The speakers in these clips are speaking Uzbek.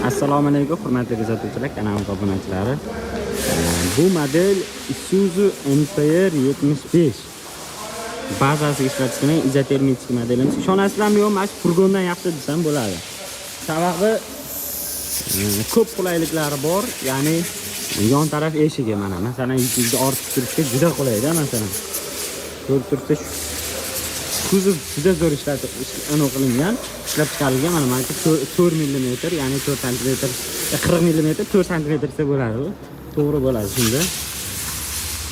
Assalomu alaykum hurmatli kuzatuvchilar, kanalim obunachilari. Bu model Isuzu NPR 75 bazasi ishlatilgan izotermik modelimiz. Ishonasizlarmi yo'qmi, mana shu furgondan yaxshi desam bo'ladi. Sababi ko'p qulayliklari bor, ya'ni yon taraf eshigi mana. Masalan, yukni ortib turishga juda qulayda, masalan. Ko'rib turibsiz, kuzov juda zo'r qilingan, ishlab chiqarilgan. Mana 4 mm, ya'ni 4 cm, 40 mm, 4 cm desa bo'ladi. To'g'ri bo'ladi shunda.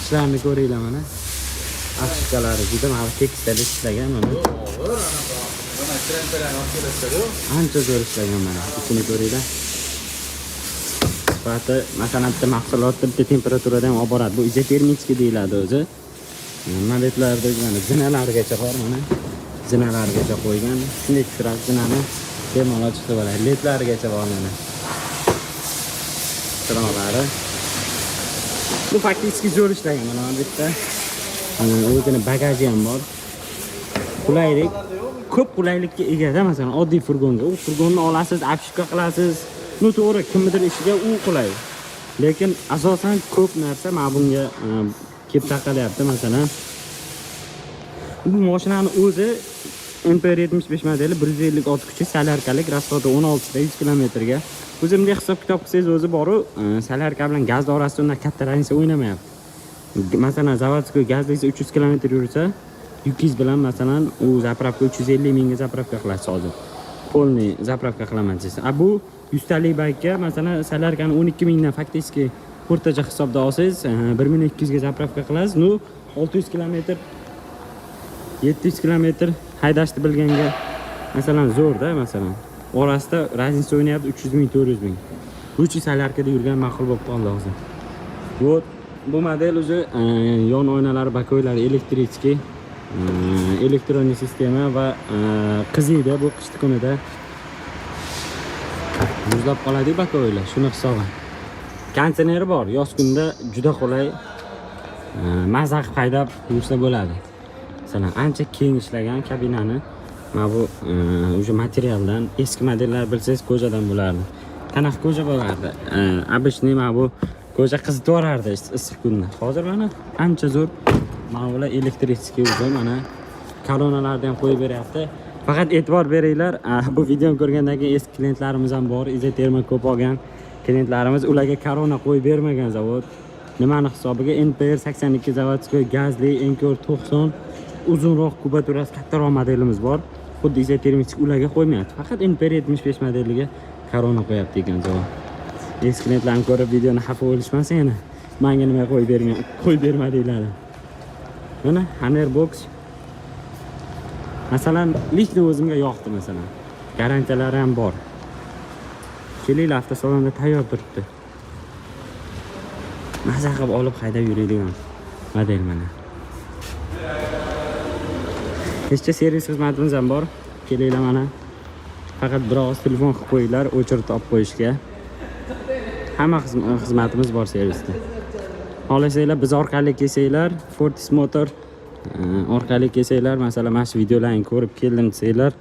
Ishlarni ko'ringlar mana. Ashkalari juda mana tekisda ishlagan mana. Ancha zo'r ishlagan mana. Ichini ko'ringlar. Sifati masalan bitta mahsulotni bitta temperaturada ham olib boradi. Bu izotermik deyiladi o'zi. Maletlarda mana zinalargacha bor mana. Zinalargacha qo'ygan. Shunday tushiradi zinani. Bemalol chiqib oladi. Ledlargacha bor mana. Chiroqlari. Bu faktiski zo'r ishlagan mana bu yerda. O'zining bagaji ham bor. Qulaylik, ko'p qulaylikka ega-da, masalan, oddiy furgonga. U furgonni olasiz, apshika qilasiz. Bu to'g'ri, kimnidir ishiga u qulay. Lekin asosan ko'p narsa mana bunga kelib taqalyapti, masalan. Bu mashinani o'zi NPR 75 modeli 150 ot kuchi, salyarkalik, rasxodi 16 ta 100 km ga. O'zimga hisob kitob qilsangiz o'zi bor-u, salyarka bilan gaz orasida undan katta raznica o'ynamayapti. Masalan, zavodskiy gazda 300 km yursa, yukingiz bilan masalan u zapravka 350 mingga zapravka qilasiz hozir. Polni zapravka qilaman desa. Bu 100 talik baykka masalan salyarkani 12 mingdan faktiski o'rtacha hisobda olsangiz 1200 ga zapravka qilasiz. Nu 600 km 700 km haydashni bilganga masalan zo'rda, masalan orasida raznica o'ynayapti 300 ming 400 ming. Bu uchun salyarkada yurgan ma'qul bo'lib qoldi hozir. Bu model o'zi yon oynalari, bakoylari elektrический, elektronnik sistema va qiziydi bu qishki kunida. Muzlab qoladi bakoylar, shuni hisoblan. Konditsioneri bor, yoz kunida juda qulay. Maza qilib haydab yursa bo'ladi. Masalan, ancha keng ishlagan kabinani. Mana bu o'sha materialdan, eski modellar bilsangiz ko'jadan bo'lardi. Qanaqa ko'ja bo'lardi? Обычный mana bu ko'ja qizitib yuborardi issiq kunda. Hozir mana ancha zo'r. Mana bular elektrический o'zi mana koronalarni ham qo'yib beryapti. Faqat e'tibor beringlar, bu videoni ko'rgandan keyin eski klientlarimiz ham bor, izotermik ko'p olgan klientlarimiz, ularga korona qo'yib bermagan zavod. Nimani hisobiga NPR 82 zavodskiy gazli NPR 90 uzunroq kubaturasi kattaroq modelimiz bor. Xuddi izotermik ularga qo'ymayapti. Faqat NPR 75 modeliga korona qo'yapti ekan zavod. Eski klientlarni ko'rib videoni xafa bo'lishmasin yana. Menga nima qo'yib bermadinglar. Mana Hammerbox. Masalan, lichni o'zimga yoqdi masalan. Garantiyalari ham bor. Kelinglar, avtosalonda tayyor turibdi. Maza qilib olib haydab yuradigan model mana. Hechcha servis xizmatimiz ham bor. Kelinglar mana. Faqat biroz telefon qilib qo'yinglar, o'chirib olib qo'yishga. Hamma xizmatimiz bor servisda. Xohlasanglar biz orqali kelsanglar, Fortis Motor orqali kelsanglar, masalan, mana shu videolarni ko'rib keldim desanglar,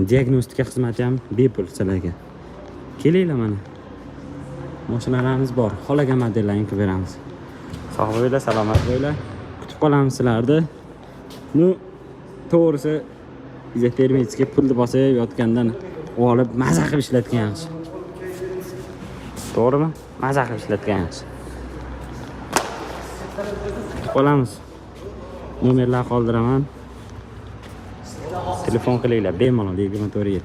diagnostika xizmati ham bepul sizlarga. Kelinglar mana. Mashinalarimiz bor. Xohlagan modellarni qilib beramiz. Sog' bo'linglar, salomat bo'linglar. Kutib qolamiz sizlarni. Nu to'g'risi izotermikga pulni bosib yotgandan olib maza qilib ishlatgan yaxshi. To'g'rimi? Maza qilib ishlatgan yaxshi. Qolamiz. Nomerlar qoldiraman. Telefon qilinglar, bemalol 24 7.